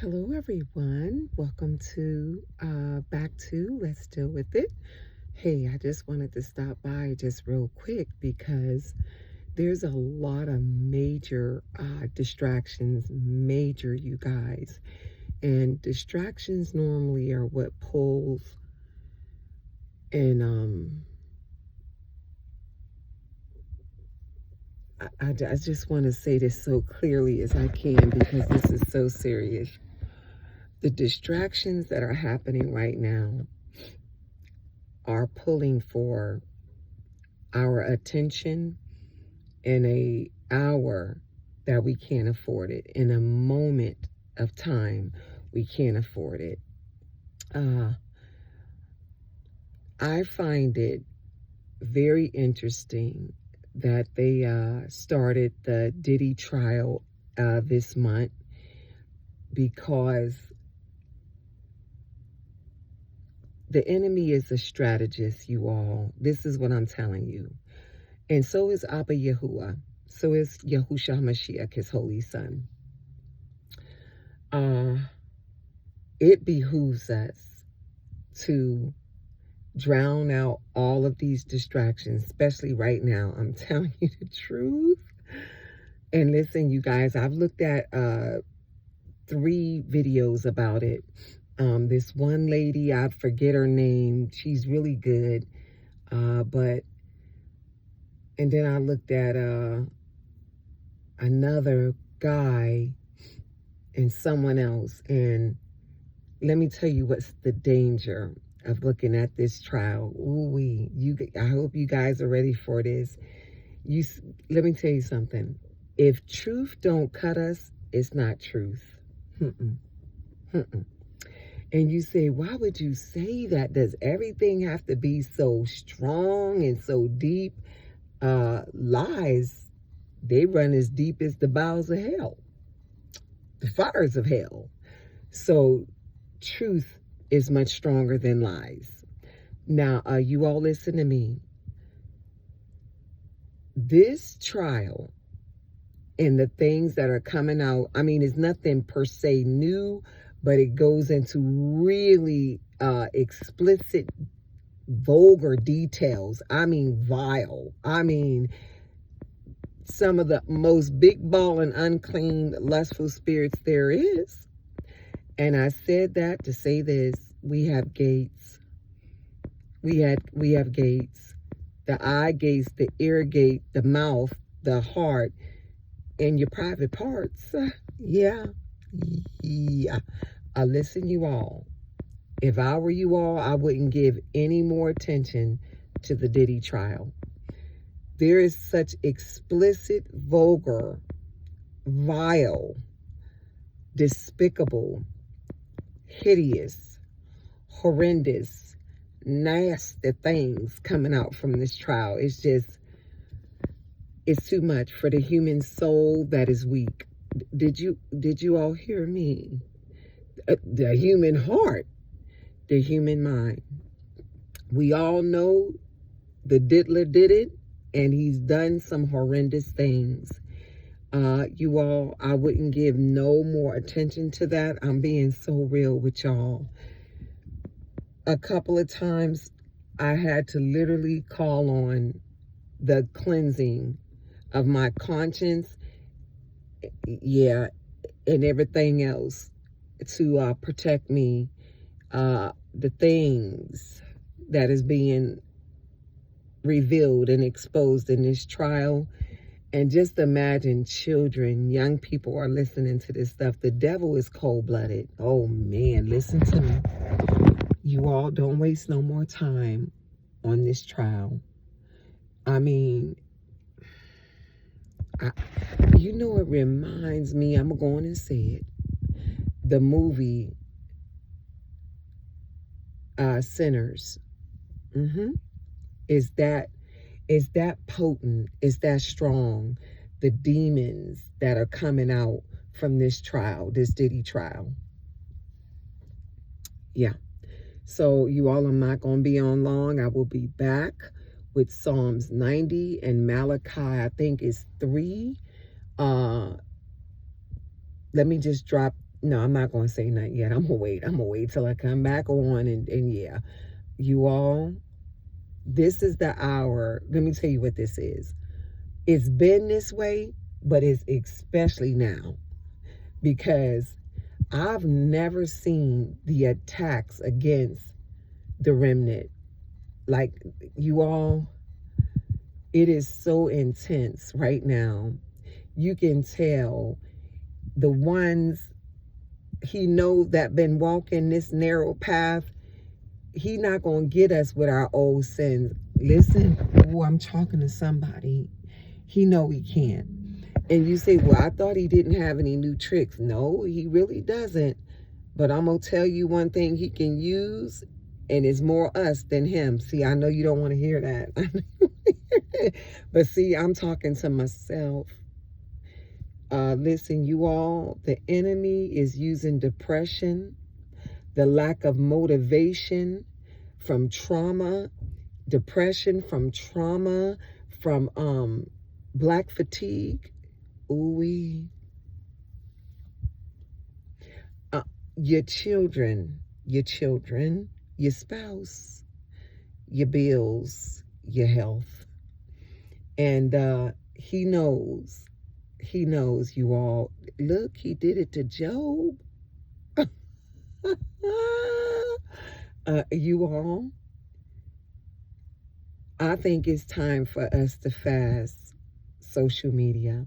Hello, everyone. Welcome to back to Let's Deal with It. Hey, I just wanted to stop by just real quick because there's a lot of major distractions, major, you guys. And distractions normally are what pulls and I just want to say this so clearly as I can because this is so serious. The distractions that are happening right now are pulling for our attention in a hour that we can't afford it. In a moment of time, we can't afford it. I find it very interesting that they started the Diddy trial this month because the enemy is a strategist, you all. This is what I'm telling you. And so is Abba Yahuwah. So is Yahusha Hamashiach, his holy son. It behooves us to drown out all of these distractions, especially right now. I'm telling you the truth. And listen, you guys, I've looked at 3 videos about it. This one lady, I forget her name. She's really good. And then I looked at another guy and someone else. And let me tell you what's the danger of looking at this trial. I hope you guys are ready for this. Let me tell you something. If truth don't cut us, it's not truth. And you say, why would you say that? Does everything have to be so strong and so deep? Lies, they run as deep as the bowels of hell, the fires of hell. So truth is much stronger than lies. Now, you all listen to me. This trial and the things that are coming out, I mean, it's nothing per se new, but it goes into really explicit, vulgar details. I mean, vile. I mean, some of the most big ball and unclean, lustful spirits there is. And I said that to say this: we have gates. We have gates. The eye gates, the ear gate, the mouth, the heart, and your private parts. Yeah. Listen, you all. If I were you all, I wouldn't give any more attention to the Diddy trial. There is such explicit, vulgar, vile, despicable, hideous, horrendous, nasty things coming out from this trial. It's too much for the human soul that is weak. Did you all hear me? The human heart, the human mind. We all know the diddler did it, and he's done some horrendous things. You all, I wouldn't give no more attention to that. I'm being so real with y'all. A couple of times I had to literally call on the cleansing of my conscience, and everything else to protect me. The things that is being revealed and exposed in this trial. And just imagine children, young people are listening to this stuff. The devil is cold-blooded. Oh, man, listen to me. You all don't waste no more time on this trial. I mean, you know, it reminds me, I'm going to say it, the movie Sinners. Is that potent? Is that strong? The demons that are coming out from this trial, this Diddy trial. Yeah. So you all, I'm not going to be on long. I will be back with Psalms 90 and Malachi, I think is 3. Let me just drop No, I'm not going to say nothing yet. I'm going to wait till I come back on. And yeah, you all, this is the hour. Let me tell you what this is. It's been this way, but it's especially now, because I've never seen the attacks against the remnant. Like, you all, it is so intense right now. You can tell the ones he know that been walking this narrow path, he not going to get us with our old sins. Listen, oh, I'm talking to somebody. He know he can't. And you say, well, I thought he didn't have any new tricks. No, he really doesn't. But I'm going to tell you one thing he can use, and it's more us than him. See, I know you don't want to hear that. But see, I'm talking to myself. Listen, you all, the enemy is using depression, the lack of motivation from trauma, depression from trauma, from black fatigue. Ooh-wee. Your children, your spouse, your bills, your health. And he knows you all. Look, he did it to Job. You all, I think it's time for us to fast social media.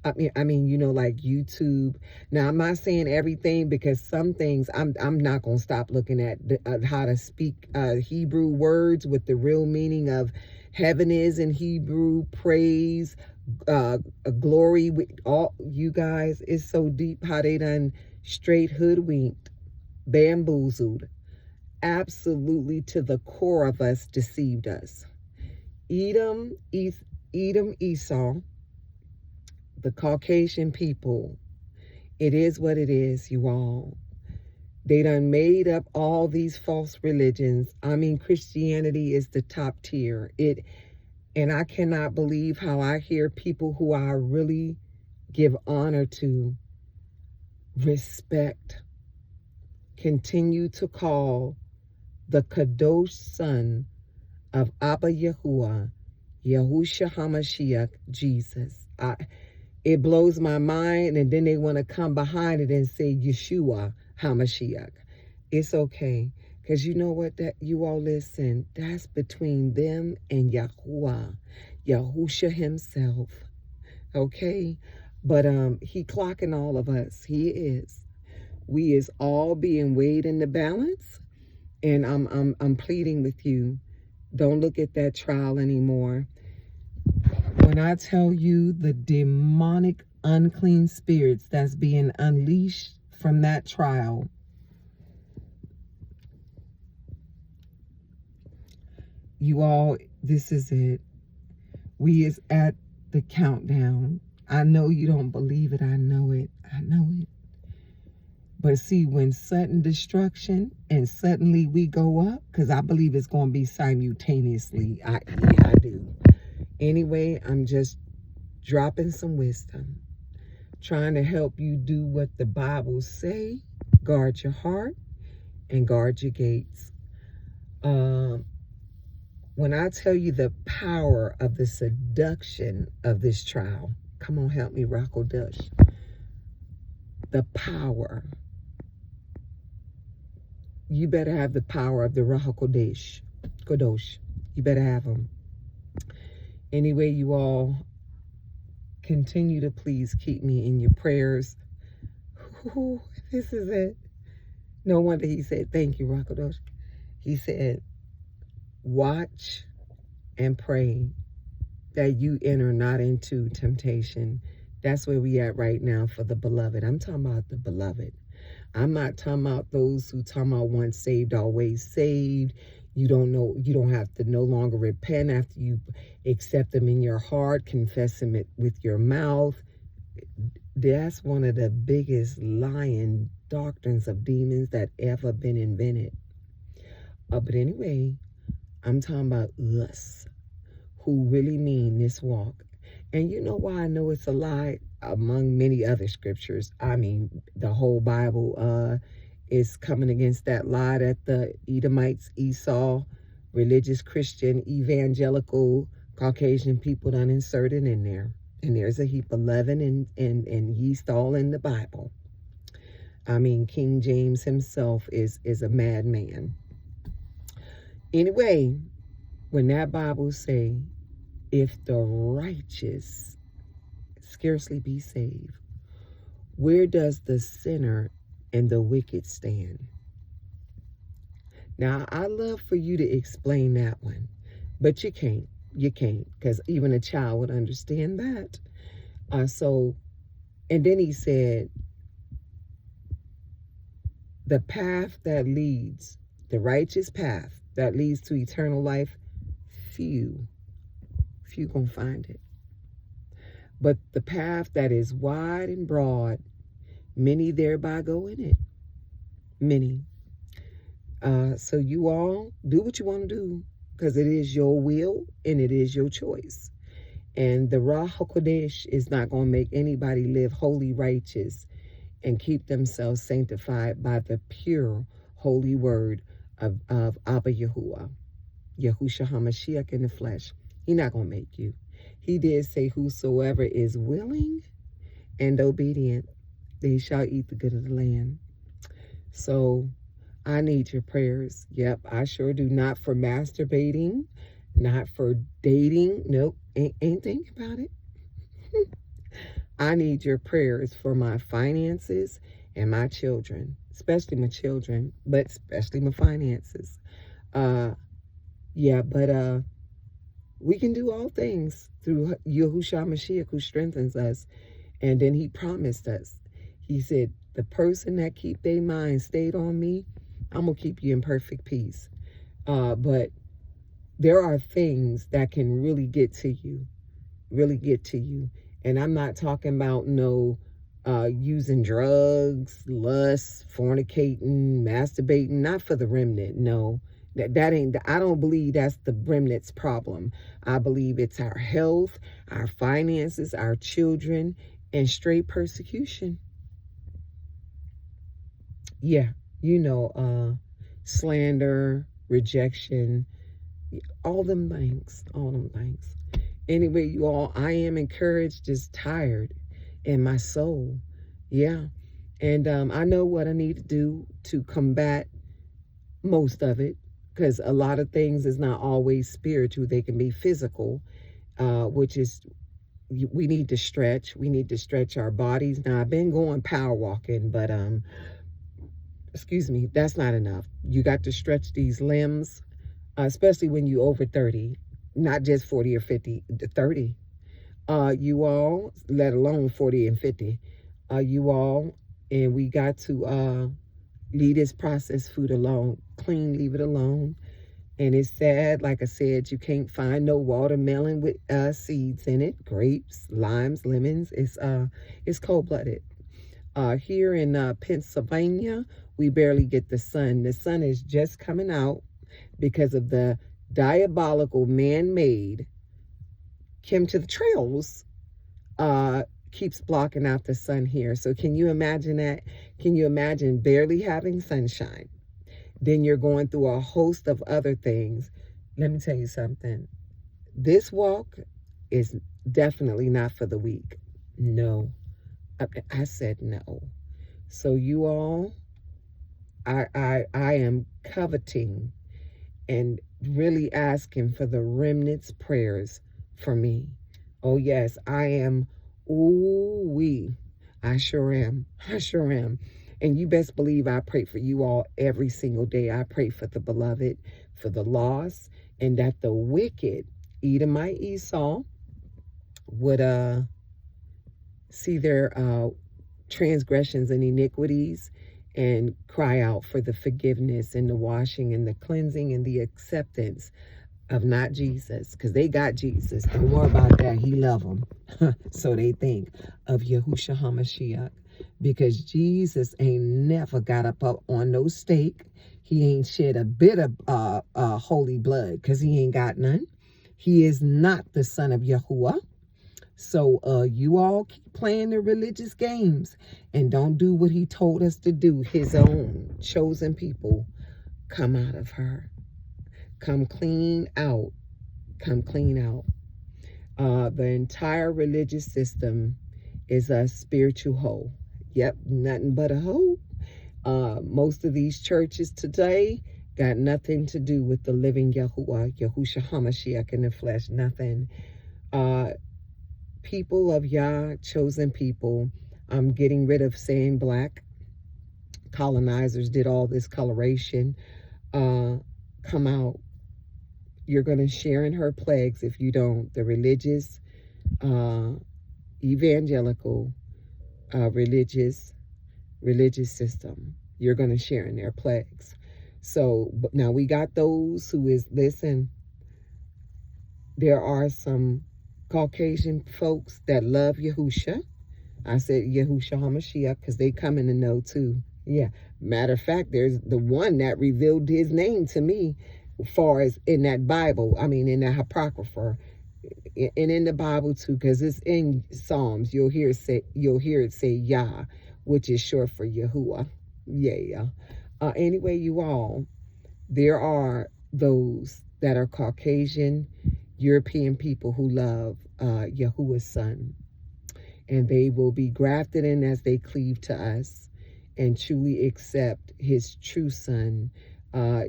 I mean, you know, like YouTube. Now, I'm not saying everything, because some things I'm not gonna stop looking at how to speak Hebrew words with the real meaning of heaven is in Hebrew, praise, glory. With all you guys, it's so deep how they done straight hoodwinked, bamboozled, absolutely to the core of us, deceived us. Edom, Esau, the Caucasian people, it is what it is, you all. They done made up all these false religions. I mean, Christianity is the top tier. And I cannot believe how I hear people who I really give honor to, respect, continue to call the Kadosh son of Abba Yahuwah, Yahusha Hamashiach, Jesus. It blows my mind, and then they want to come behind it and say Yeshua Hamashiach. It's okay, because you know what, that you all listen, that's between them and Yahuwah, Yahusha himself. Okay? But he clocking all of us. He is. We is all being weighed in the balance, and I'm pleading with you, don't look at that trial anymore. When I tell you the demonic unclean spirits that's being unleashed from that trial, you all, this is it. We is at the countdown. I know you don't believe it. I know it. But see, when sudden destruction and suddenly we go up, because I believe it's going to be simultaneously. I do. Anyway, I'm just dropping some wisdom, trying to help you do what the Bible say. Guard your heart and guard your gates. When I tell you the power of the seduction of this trial, come on, help me, Rocco Dush. The power. You better have the power of the Ruach Kodesh. You better have them. Anyway, you all, continue to please keep me in your prayers. Ooh, this is it. No wonder he said, thank you, Ruach Kodesh. He said, watch and pray that you enter not into temptation. That's where we at right now for the beloved. I'm talking about the beloved. I'm not talking about those who talking about once saved, always saved. You don't have to no longer repent after you accept them in your heart, confess them with your mouth. That's one of the biggest lying doctrines of demons that ever been invented. But anyway, I'm talking about us who really mean this walk. And you know why I know it's a lie? among many other scriptures. I mean, the whole Bible is coming against that lie that the Edomites, Esau, religious Christian, evangelical, Caucasian people done inserted in there. And there's a heap of leaven and yeast all in the Bible. I mean, King James himself is a madman. Anyway, when that Bible say, if the righteous scarcely be saved, where does the sinner and the wicked stand? Now, I love for you to explain that one, but you can't. You can't, because even a child would understand that. And then he said, the path that leads, the righteous path that leads to eternal life, few gonna find it. But the path that is wide and broad, many thereby go in it. Many. So you all do what you want to do, because it is your will and it is your choice. And the Ruach HaKodesh is not going to make anybody live holy, righteous, and keep themselves sanctified by the pure, holy word of Abba Yahuwah, Yahusha Hamashiach in the flesh. He's not going to make you. He did say, whosoever is willing and obedient, they shall eat the good of the land. So I need your prayers. Yep, I sure do. Not for masturbating, not for dating. Nope, ain't thinking about it. I need your prayers for my finances and my children, especially my children, but especially my finances. We can do all things through Yahusha Mashiach, who strengthens us. And then he promised us. He said, the person that keep their mind stayed on me, I'm going to keep you in perfect peace. But there are things that can really get to you. And I'm not talking about using drugs, lust, fornicating, masturbating, not for the remnant. No, that ain't, I don't believe that's the remnant's problem. I believe it's our health, our finances, our children, and straight persecution. Yeah, slander, rejection, all them things. Anyway, you all, I am encouraged, just tired in my soul. Yeah. And I know what I need to do to combat most of it, because a lot of things is not always spiritual. They can be physical, which is, we need to stretch. We need to stretch our bodies. Now, I've been going power walking, but that's not enough. You got to stretch these limbs, especially when you over 30, not just 40 or 50, 30. You all, let alone 40 and 50. You all, and we got to leave this processed food alone. Clean, leave it alone. And it's sad, like I said, you can't find no watermelon with seeds in it, grapes, limes, lemons. It's cold-blooded. Here in Pennsylvania, we barely get the sun. The sun is just coming out because of the diabolical man-made chemtrails keeps blocking out the sun here. So can you imagine that? Can you imagine barely having sunshine? Then you're going through a host of other things. Let me tell you something. This walk is definitely not for the weak. No. I said no. So you all, I am coveting and really asking for the remnant's prayers for me. Oh yes, I am. I sure am. And you best believe I pray for you all every single day. I pray for the beloved, for the lost, and that the wicked, Edomite Esau, would see their transgressions and iniquities and cry out for the forgiveness and the washing and the cleansing and the acceptance of not Jesus, because they got Jesus. Don't worry about that. He love them. So they think of Yahusha Hamashiach, because Jesus ain't never got up on no stake. He ain't shed a bit of holy blood, because he ain't got none. He is not the son of Yahuwah. So you all keep playing the religious games and don't do what he told us to do. His own chosen people, come out of her. Come clean out. Come clean out. The entire religious system is a spiritual hole. Yep, nothing but a hole. Most of these churches today got nothing to do with the living Yahuwah, Yahusha Hamashiach in the flesh, nothing. People of Yah, chosen people, I'm getting rid of saying black. Colonizers did all this coloration. Come out. You're going to share in her plagues if you don't. The religious, evangelical, religious system. You're going to share in their plagues. So but now we got those who is, listen, there are some Caucasian folks that love Yahusha. I said Yahusha Hamashiach because they come in to know too. Yeah. Matter of fact, there's the one that revealed his name to me as far as in that Bible. I mean, in the Apocrypha. And in the Bible too, because it's in Psalms. You'll hear it say Yah, which is short for Yahuwah. Yeah. Anyway, you all, there are those that are Caucasian, European people who love Yahuwah's son. And they will be grafted in as they cleave to us and truly accept his true son.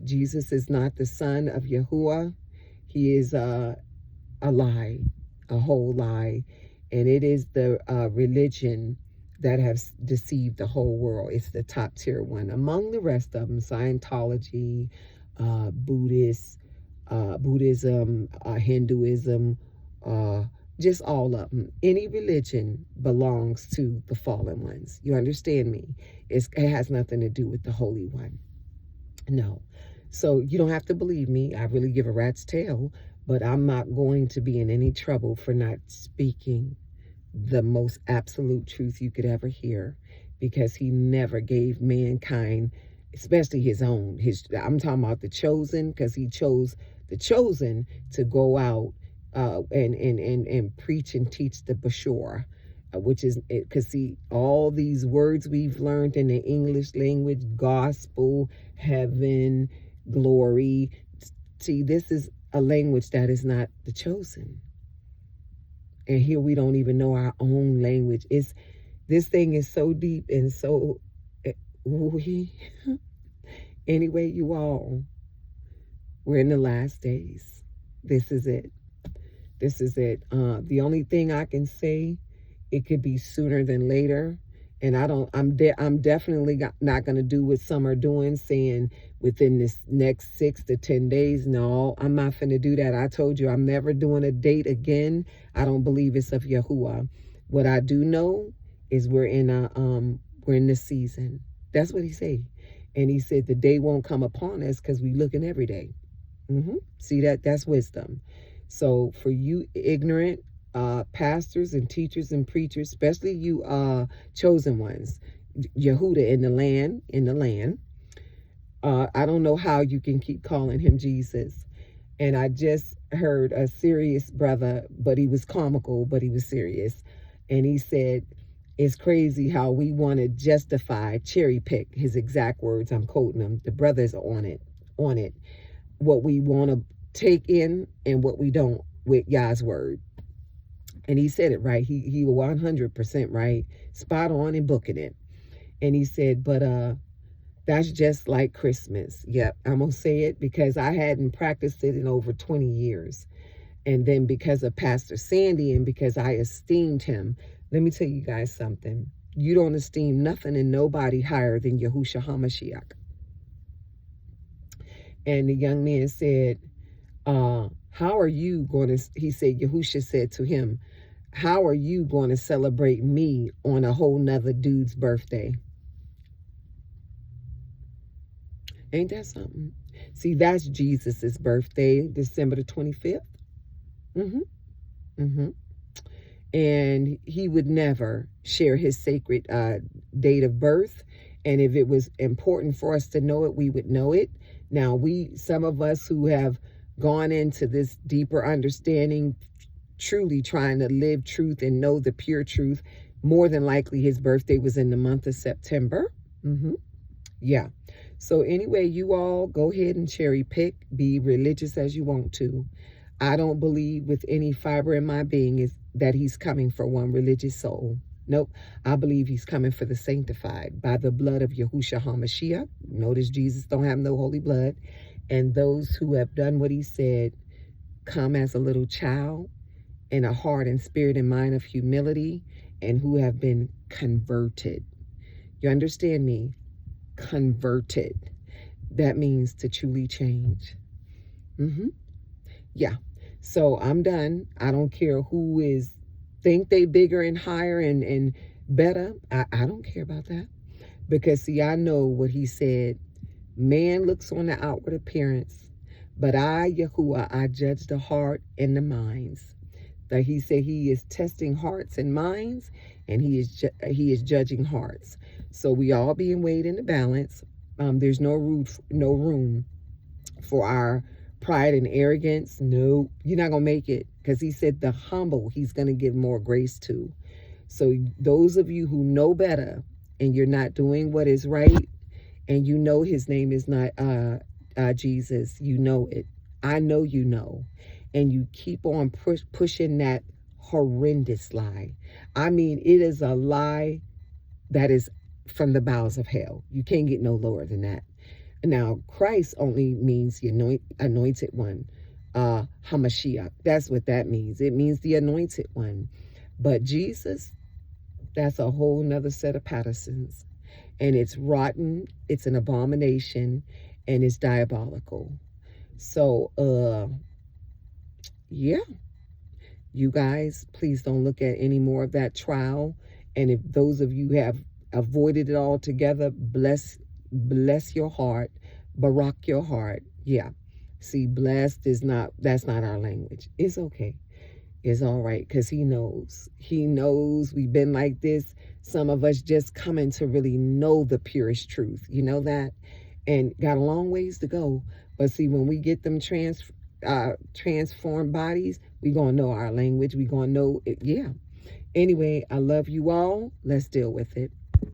Jesus is not the son of Yahuwah. He is a lie, a whole lie. And it is the religion that has deceived the whole world. It's the top tier one. Among the rest of them, Scientology, Buddhism, Hinduism, just all of them. Any religion belongs to the fallen ones. You understand me? It has nothing to do with the Holy One. No. So you don't have to believe me. I really give a rat's tail, but I'm not going to be in any trouble for not speaking the most absolute truth you could ever hear, because he never gave mankind, especially his own. I'm talking about the chosen, because he chose the chosen to go out and preach and teach the Bashor, which is, because see, all these words we've learned in the English language, gospel, heaven, glory. See, this is a language that is not the chosen. And here we don't even know our own language. This thing is so deep and so... Anyway, you all, we're in the last days. This is it. This is it. The only thing I can say, it could be sooner than later. And I'm definitely not going to do what some are doing, saying within this next 6 to 10 days. No, I'm not going to do that. I told you I'm never doing a date again. I don't believe it's of Yahuwah. What I do know is we're in the season. That's what he said. And he said the day won't come upon us because we looking every day. See, that's wisdom. So for you ignorant pastors and teachers and preachers, especially you chosen ones, Yehuda in the land, I don't know how you can keep calling him Jesus. And I just heard a serious brother, but he was comical, but he was serious. And he said, it's crazy how we want to justify, cherry pick, his exact words, I'm quoting him, the brothers are on it, what we want to take in and what we don't with Yah's word. And he said it right. He was 100% right, spot on and booking it. And he said, but that's just like Christmas. Yep, I'm going to say it because I hadn't practiced it in over 20 years. And then because of Pastor Sandy and because I esteemed him, let me tell you guys something. You don't esteem nothing and nobody higher than Yahusha Hamashiach. And the young man said, how are you going to, he said, Yahusha said to him, how are you going to celebrate me on a whole nother dude's birthday? Ain't that something? See, that's Jesus's birthday, December the 25th. And he would never share his sacred date of birth. And if it was important for us to know it, we would know it. Now, some of us who have gone into this deeper understanding, truly trying to live truth and know the pure truth. More than likely, his birthday was in the month of September. Yeah. So anyway, you all go ahead and cherry pick. Be religious as you want to. I don't believe with any fiber in my being is that he's coming for one religious soul. Nope. I believe he's coming for the sanctified by the blood of Yahusha Hamashiach. Notice Jesus don't have no holy blood. And those who have done what he said, come as a little child in a heart and spirit and mind of humility, and who have been converted. You understand me? Converted. That means to truly change. Yeah. So I'm done. I don't care who is think they bigger and higher and better. I don't care about that. Because see, I know what he said. Man looks on the outward appearance, but I, Yahuwah, I judge the heart and the minds. That he said he is testing hearts and minds, and he is judging hearts. So we all being weighed in the balance. There's no room for our pride and arrogance. No, you're not going to make it, because he said the humble he's going to give more grace to. So those of you who know better and you're not doing what is right, and you know his name is not Jesus, you know it. I know you know. And you keep on pushing that horrendous lie. I mean, it is a lie that is from the bowels of hell. You can't get no lower than that. Now, Christ only means the anointed one. Hamashiach. That's what that means. It means the anointed one. But Jesus, that's a whole nother set of Pattersons. And it's rotten, it's an abomination, and it's diabolical. So, yeah. You guys, please don't look at any more of that trial. And if those of you have avoided it altogether, bless your heart, barak your heart. Yeah. See, blessed is not, that's not our language. It's okay. It's all right, because he knows. He knows we've been like this. Some of us just coming to really know the purest truth. You know that? And got a long ways to go. But see, when we get them transformed bodies, we going to know our language. We going to know it. Yeah. Anyway, I love you all. Let's deal with it.